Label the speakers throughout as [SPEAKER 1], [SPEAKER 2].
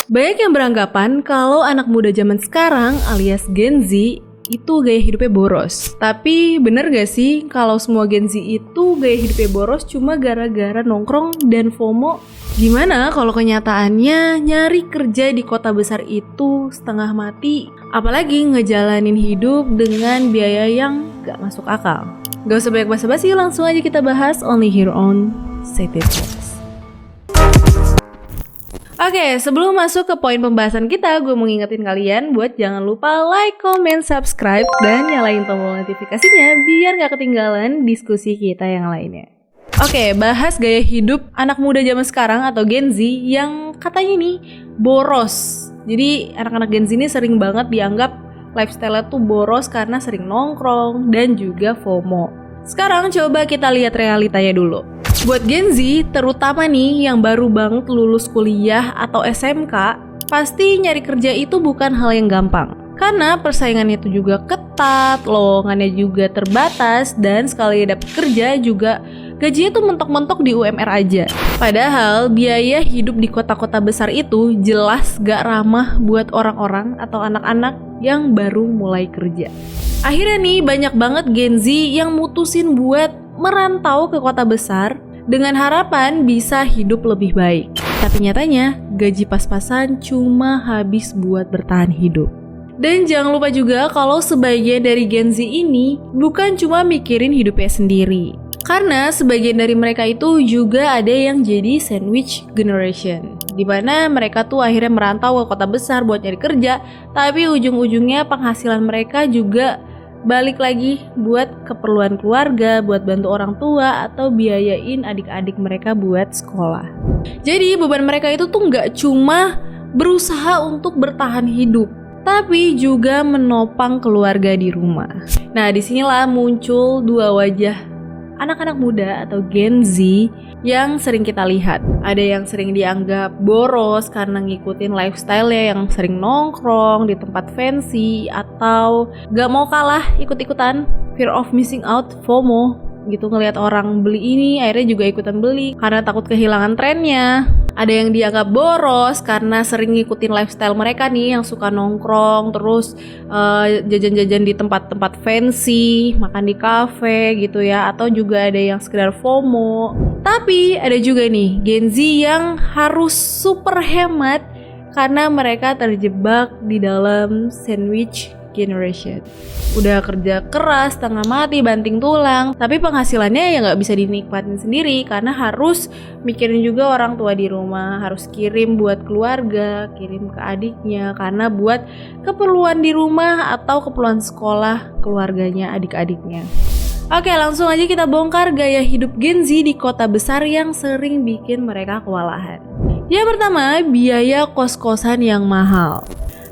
[SPEAKER 1] Banyak yang beranggapan kalau anak muda zaman sekarang alias Gen Z itu gaya hidupnya boros. Tapi bener gak sih kalau semua Gen Z itu gaya hidupnya boros cuma gara-gara nongkrong dan FOMO? Gimana kalau kenyataannya nyari kerja di kota besar itu setengah mati? Apalagi ngejalanin hidup dengan biaya yang gak masuk akal. Gak usah banyak basa-basi, langsung aja kita bahas only here on City Talks. Oke, sebelum masuk ke poin pembahasan kita, gue mau ngingetin kalian buat jangan lupa like, comment, subscribe, dan nyalain tombol notifikasinya biar gak ketinggalan diskusi kita yang lainnya. Oke, bahas gaya hidup anak muda zaman sekarang atau Gen Z yang katanya nih boros. Jadi anak-anak Gen Z ini sering banget dianggap lifestyle-nya tuh boros karena sering nongkrong dan juga FOMO. Sekarang coba kita lihat realitanya dulu. Buat Gen Z, terutama nih yang baru banget lulus kuliah atau SMK, pasti nyari kerja itu bukan hal yang gampang. Karena persaingannya itu juga ketat, lowongannya juga terbatas, dan sekali dapet kerja juga gajinya tuh mentok-mentok di UMR aja. Padahal biaya hidup di kota-kota besar itu jelas gak ramah buat orang-orang atau anak-anak yang baru mulai kerja. Akhirnya nih banyak banget Gen Z yang mutusin buat merantau ke kota besar dengan harapan bisa hidup lebih baik. Tapi nyatanya gaji pas-pasan cuma habis buat bertahan hidup. Dan jangan lupa juga kalau sebagian dari Gen Z ini bukan cuma mikirin hidupnya sendiri. Karena sebagian dari mereka itu juga ada yang jadi sandwich generation, dimana mereka tuh akhirnya merantau ke kota besar buat nyari kerja, tapi ujung-ujungnya penghasilan mereka juga balik lagi buat keperluan keluarga, buat bantu orang tua, atau biayain adik-adik mereka buat sekolah. Jadi beban mereka itu tuh gak cuma berusaha untuk bertahan hidup, tapi juga menopang keluarga di rumah. Nah, disinilah muncul dua wajah anak-anak muda atau Gen Z yang sering kita lihat. Ada yang sering dianggap boros karena ngikutin lifestyle-nya yang sering nongkrong di tempat fancy atau gak mau kalah ikut-ikutan, fear of missing out, FOMO gitu, ngelihat orang beli ini akhirnya juga ikutan beli karena takut kehilangan trennya. Ada yang dianggap boros karena sering ngikutin lifestyle mereka nih yang suka nongkrong terus jajan-jajan di tempat-tempat fancy, makan di kafe gitu ya, atau juga ada yang sekedar FOMO. Tapi ada juga nih Gen Z yang harus super hemat karena mereka terjebak di dalam sandwich generation. Udah kerja keras, setengah mati, banting tulang, tapi penghasilannya ya nggak bisa dinikmatin sendiri karena harus mikirin juga orang tua di rumah, harus kirim buat keluarga, kirim ke adiknya karena buat keperluan di rumah atau keperluan sekolah keluarganya, adik-adiknya. Oke, langsung aja kita bongkar gaya hidup Gen Z di kota besar yang sering bikin mereka kewalahan. Yang pertama, biaya kos-kosan yang mahal.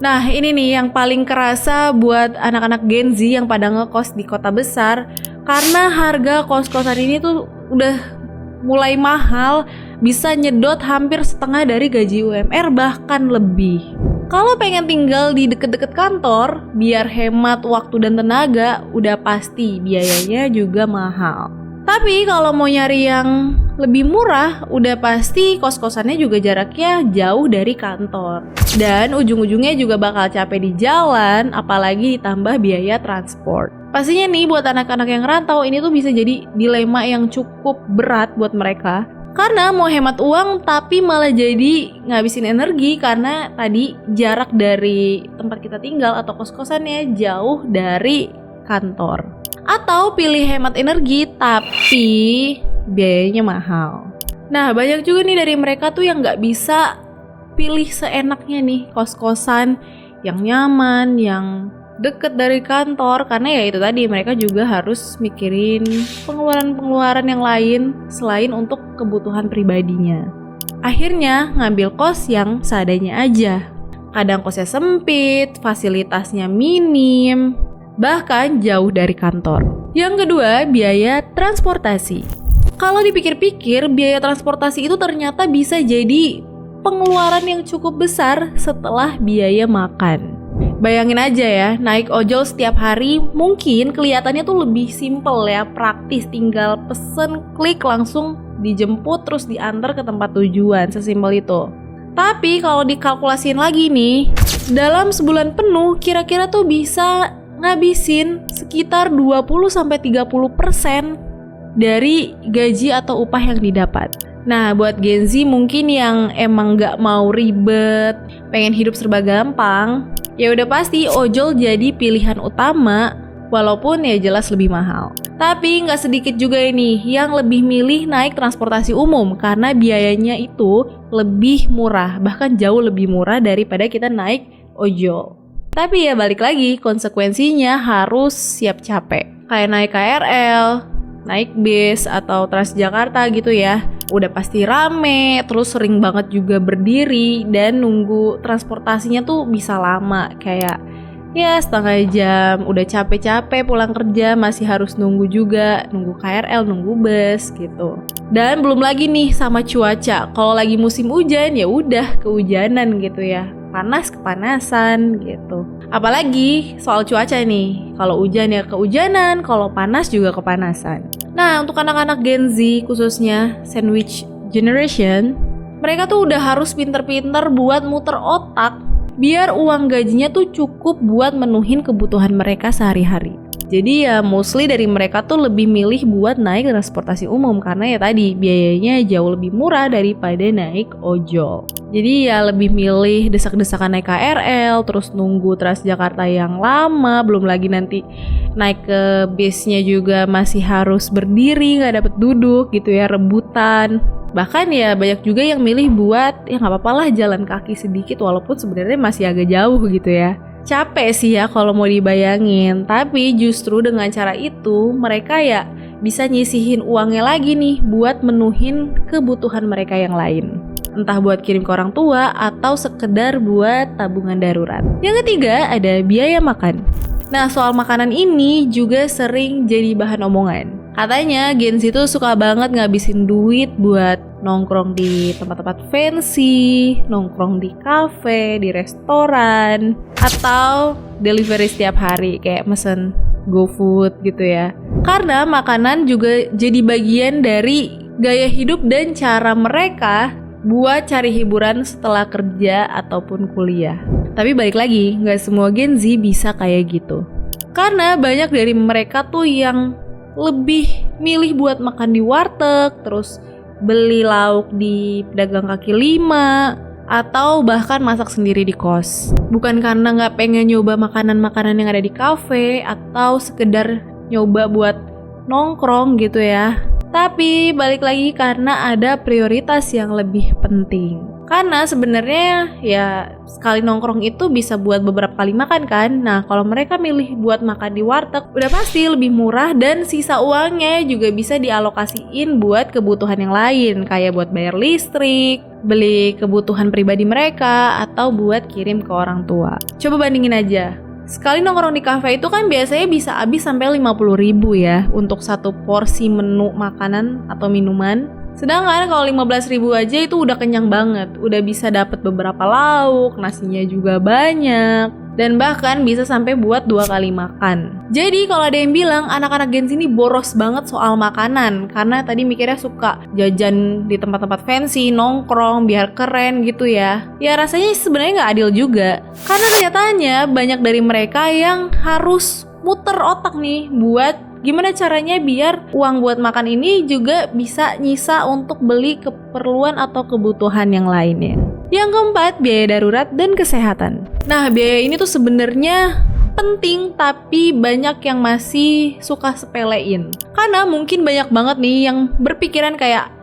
[SPEAKER 1] Nah, ini nih yang paling kerasa buat anak-anak Gen Z yang pada ngekos di kota besar karena harga kos-kosan ini tuh udah mulai mahal, bisa nyedot hampir setengah dari gaji UMR bahkan lebih. Kalau pengen tinggal di deket-deket kantor, biar hemat waktu dan tenaga, udah pasti biayanya juga mahal. Tapi kalau mau nyari yang lebih murah, udah pasti kos-kosannya juga jaraknya jauh dari kantor. Dan ujung-ujungnya juga bakal capek di jalan, apalagi ditambah biaya transport. Pastinya nih buat anak-anak yang rantau ini tuh bisa jadi dilema yang cukup berat buat mereka. Karena mau hemat uang tapi malah jadi ngabisin energi karena tadi jarak dari tempat kita tinggal atau kos-kosannya jauh dari kantor. Atau pilih hemat energi tapi biayanya mahal. Nah, banyak juga nih dari mereka tuh yang gak bisa pilih seenaknya nih kos-kosan yang nyaman, yang deket dari kantor, karena ya itu tadi mereka juga harus mikirin pengeluaran-pengeluaran yang lain selain untuk kebutuhan pribadinya. Akhirnya ngambil kos yang seadanya aja. Kadang kosnya sempit, fasilitasnya minim, bahkan jauh dari kantor. Yang kedua, biaya transportasi. Kalau dipikir-pikir, biaya transportasi itu ternyata bisa jadi pengeluaran yang cukup besar setelah biaya makan. Bayangin aja ya, naik ojol setiap hari mungkin kelihatannya tuh lebih simple ya, praktis, tinggal pesen, klik langsung dijemput terus diantar ke tempat tujuan, sesimpel itu. Tapi kalau dikalkulasiin lagi nih, dalam sebulan penuh kira-kira tuh bisa ngabisin sekitar 20-30% dari gaji atau upah yang didapat. Nah, buat Gen Z mungkin yang emang gak mau ribet, pengen hidup serba gampang, ya udah pasti ojol jadi pilihan utama, walaupun ya jelas lebih mahal. Tapi nggak sedikit juga ini yang lebih milih naik transportasi umum karena biayanya itu lebih murah, bahkan jauh lebih murah daripada kita naik ojol. Tapi ya balik lagi, konsekuensinya harus siap capek. Kayak naik KRL, naik bis atau Transjakarta gitu ya. Udah pasti rame, terus sering banget juga berdiri dan nunggu transportasinya tuh bisa lama. Kayak ya setengah jam, udah capek-capek pulang kerja masih harus nunggu juga, nunggu KRL, nunggu bus gitu. Dan belum lagi nih sama cuaca. Kalau lagi musim hujan ya udah kehujanan gitu ya. Panas kepanasan gitu. Apalagi soal cuaca nih. Kalau hujan ya kehujanan, kalau panas juga kepanasan. Nah, untuk anak-anak Gen Z khususnya sandwich generation, mereka tuh udah harus pinter-pinter buat muter otak biar uang gajinya tuh cukup buat menuhin kebutuhan mereka sehari-hari. Jadi ya mostly dari mereka tuh lebih milih buat naik transportasi umum karena ya tadi biayanya jauh lebih murah daripada naik ojol. Jadi ya lebih milih desak-desakan naik KRL, terus nunggu Transjakarta yang lama, belum lagi nanti naik ke bisnya juga masih harus berdiri, gak dapet duduk gitu ya, rebutan. Bahkan ya banyak juga yang milih buat ya gak apa-apa lah jalan kaki sedikit walaupun sebenarnya masih agak jauh gitu ya. Capek sih ya kalau mau dibayangin, tapi justru dengan cara itu mereka ya bisa nyisihin uangnya lagi nih buat menuhin kebutuhan mereka yang lain. Entah buat kirim ke orang tua atau sekedar buat tabungan darurat. Yang ketiga ada biaya makan. Nah, soal makanan ini juga sering jadi bahan omongan. Katanya Gen Z tuh suka banget ngabisin duit buat nongkrong di tempat-tempat fancy, nongkrong di kafe, di restoran, atau delivery setiap hari kayak mesen GoFood gitu ya. Karena makanan juga jadi bagian dari gaya hidup dan cara mereka buat cari hiburan setelah kerja ataupun kuliah. Tapi balik lagi, gak semua Gen Z bisa kayak gitu. Karena banyak dari mereka tuh yang lebih milih buat makan di warteg, terus beli lauk di pedagang kaki lima, atau bahkan masak sendiri di kos. Bukan karena gak pengen nyoba makanan-makanan yang ada di kafe, atau sekedar nyoba buat nongkrong gitu ya. Tapi balik lagi karena ada prioritas yang lebih penting. Karena sebenarnya ya sekali nongkrong itu bisa buat beberapa kali makan kan. Nah kalau mereka milih buat makan di warteg udah pasti lebih murah dan sisa uangnya juga bisa dialokasiin buat kebutuhan yang lain. Kayak buat bayar listrik, beli kebutuhan pribadi mereka, atau buat kirim ke orang tua. Coba bandingin aja. Sekali nongkrong di kafe itu kan biasanya bisa habis sampai 50.000 ya untuk satu porsi menu makanan atau minuman. Sedangkan kalau 15.000 aja itu udah kenyang banget, udah bisa dapat beberapa lauk, nasinya juga banyak, dan bahkan bisa sampai buat 2 kali makan. Jadi kalau ada yang bilang anak-anak Gen Z ini boros banget soal makanan, karena tadi mikirnya suka jajan di tempat-tempat fancy, nongkrong biar keren gitu ya. Ya rasanya sebenarnya nggak adil juga, karena kenyataannya banyak dari mereka yang harus muter otak nih buat gimana caranya biar uang buat makan ini juga bisa nyisa untuk beli keperluan atau kebutuhan yang lainnya. Yang keempat, biaya darurat dan kesehatan. Nah, biaya ini tuh sebenarnya penting tapi banyak yang masih suka sepelein. Karena mungkin banyak banget nih yang berpikiran kayak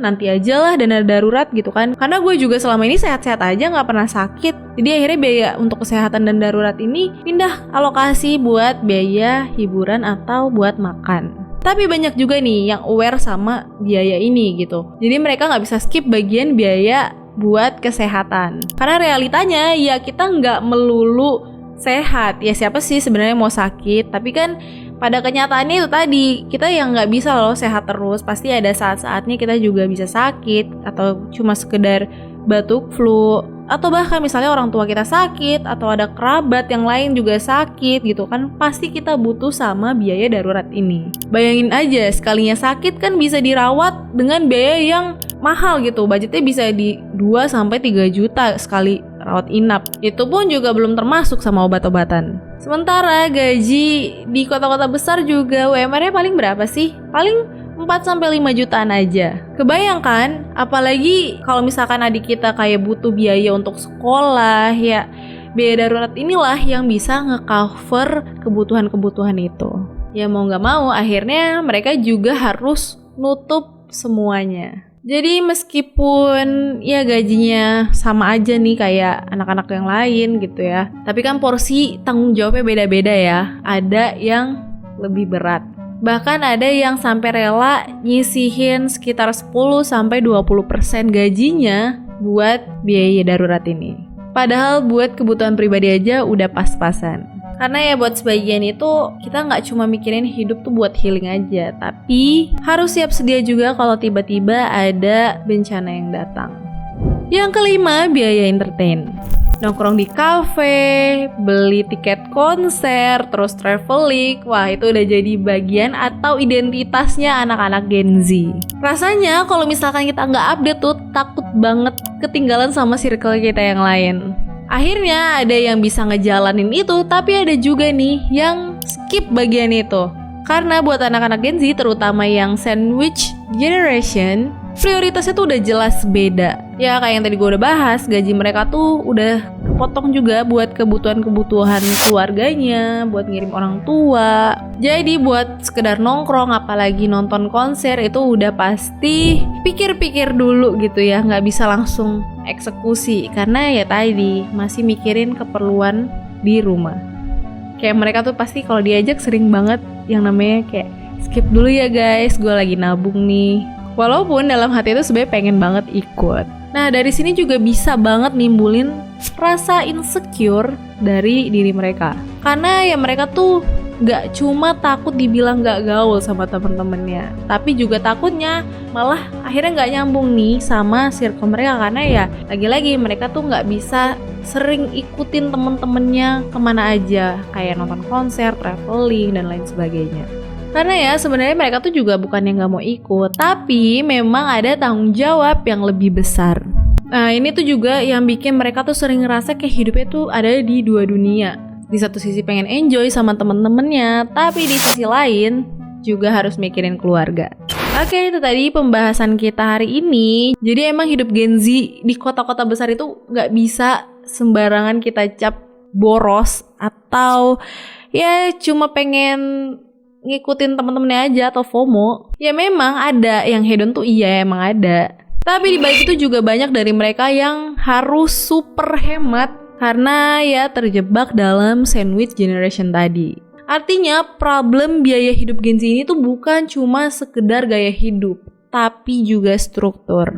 [SPEAKER 1] nanti aja lah dana darurat gitu kan. Karena gue juga selama ini sehat-sehat aja, gak pernah sakit. Jadi akhirnya biaya untuk kesehatan dan darurat ini pindah alokasi buat biaya hiburan atau buat makan. Tapi banyak juga nih yang aware sama biaya ini gitu. Jadi mereka gak bisa skip bagian biaya buat kesehatan. Karena realitanya ya kita gak melulu sehat. Ya siapa sih sebenarnya mau sakit, tapi kan pada kenyataannya itu tadi, kita yang nggak bisa loh sehat terus. Pasti ada saat-saatnya kita juga bisa sakit, atau cuma sekedar batuk flu, atau bahkan misalnya orang tua kita sakit, atau ada kerabat yang lain juga sakit gitu kan. Pasti kita butuh sama biaya darurat ini. Bayangin aja, sekalinya sakit kan bisa dirawat dengan biaya yang mahal gitu. Budgetnya bisa di 2-3 juta sekali rawat inap. Itu pun juga belum termasuk sama obat-obatan. Sementara gaji di kota-kota besar juga UMR-nya paling berapa sih? Paling 4-5 jutaan aja. Kebayangkan, apalagi kalau misalkan adik kita kayak butuh biaya untuk sekolah, ya biaya darurat inilah yang bisa nge-cover kebutuhan-kebutuhan itu. Ya mau gak mau, akhirnya mereka juga harus nutup semuanya. Jadi meskipun ya gajinya sama aja nih kayak anak-anak yang lain gitu ya, tapi kan porsi tanggung jawabnya beda-beda ya. Ada yang lebih berat. Bahkan ada yang sampai rela nyisihin sekitar 10-20% gajinya buat biaya darurat ini. Padahal buat kebutuhan pribadi aja udah pas-pasan. Karena ya buat sebagian itu kita nggak cuma mikirin hidup tuh buat healing aja, tapi harus siap sedia juga kalau tiba-tiba ada bencana yang datang. Yang kelima, biaya entertain. Nongkrong di kafe, beli tiket konser, terus traveling, wah itu udah jadi bagian atau identitasnya anak-anak Gen Z. Rasanya kalau misalkan kita nggak update tuh takut banget ketinggalan sama circle kita yang lain. Akhirnya ada yang bisa ngejalanin itu, tapi ada juga nih yang skip bagian itu. Karena buat anak-anak Gen Z, terutama yang sandwich generation, prioritasnya tuh udah jelas beda. Ya kayak yang tadi gue udah bahas, gaji mereka tuh udah kepotong juga buat kebutuhan-kebutuhan keluarganya, buat ngirim orang tua. Jadi buat sekedar nongkrong, apalagi nonton konser itu udah pasti pikir-pikir dulu gitu ya, nggak bisa langsung eksekusi. Karena ya tadi masih mikirin keperluan di rumah. Kayak mereka tuh pasti kalau diajak sering banget yang namanya kayak skip dulu ya guys, gue lagi nabung nih. Walaupun dalam hati itu sebenarnya pengen banget ikut. Nah dari sini juga bisa banget nimbulin rasa insecure dari diri mereka. Karena ya mereka tuh gak cuma takut dibilang gak gaul sama temen-temennya, tapi juga takutnya malah akhirnya gak nyambung nih sama circle mereka. Karena ya lagi-lagi mereka tuh gak bisa sering ikutin temen-temennya kemana aja, kayak nonton konser, traveling, dan lain sebagainya. Karena ya sebenarnya mereka tuh juga bukan yang gak mau ikut, tapi memang ada tanggung jawab yang lebih besar. Nah ini tuh juga yang bikin mereka tuh sering ngerasa kayak hidupnya tuh ada di dua dunia. Di satu sisi pengen enjoy sama temen-temennya, tapi di sisi lain juga harus mikirin keluarga. Oke, itu tadi pembahasan kita hari ini. Jadi emang hidup Gen Z di kota-kota besar itu gak bisa sembarangan kita cap boros atau ya cuma pengen ngikutin temen-temennya aja atau FOMO. Ya memang ada yang hedon tuh, iya emang ada. Tapi di balik itu juga banyak dari mereka yang harus super hemat karena ya terjebak dalam sandwich generation tadi. Artinya problem biaya hidup Gen Z ini tuh bukan cuma sekedar gaya hidup, tapi juga struktur.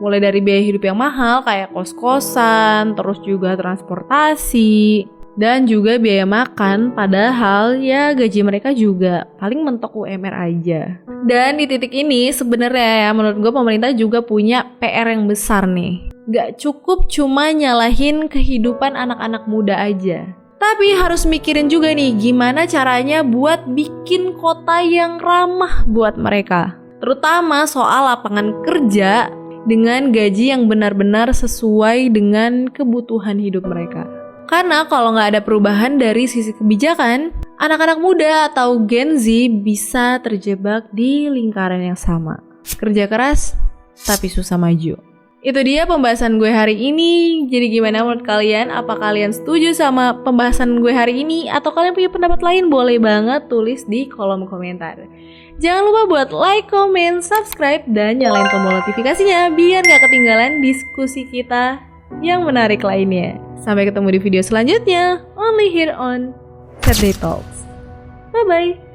[SPEAKER 1] Mulai dari biaya hidup yang mahal kayak kos-kosan, terus juga transportasi, dan juga biaya makan, padahal ya gaji mereka juga paling mentok UMR aja. Dan di titik ini sebenarnya ya menurut gue pemerintah juga punya PR yang besar nih. Gak cukup cuma nyalahin kehidupan anak-anak muda aja, tapi harus mikirin juga nih gimana caranya buat bikin kota yang ramah buat mereka. Terutama soal lapangan kerja dengan gaji yang benar-benar sesuai dengan kebutuhan hidup mereka. Karena kalau nggak ada perubahan dari sisi kebijakan, anak-anak muda atau Gen Z bisa terjebak di lingkaran yang sama. Kerja keras, tapi susah maju. Itu dia pembahasan gue hari ini. Jadi gimana menurut kalian? Apa kalian setuju sama pembahasan gue hari ini? Atau kalian punya pendapat lain? Boleh banget tulis di kolom komentar. Jangan lupa buat like, comment, subscribe, dan nyalain tombol notifikasinya biar gak ketinggalan diskusi kita yang menarik lainnya. Sampai ketemu di video selanjutnya, only here on Saturday Talks. Bye-bye.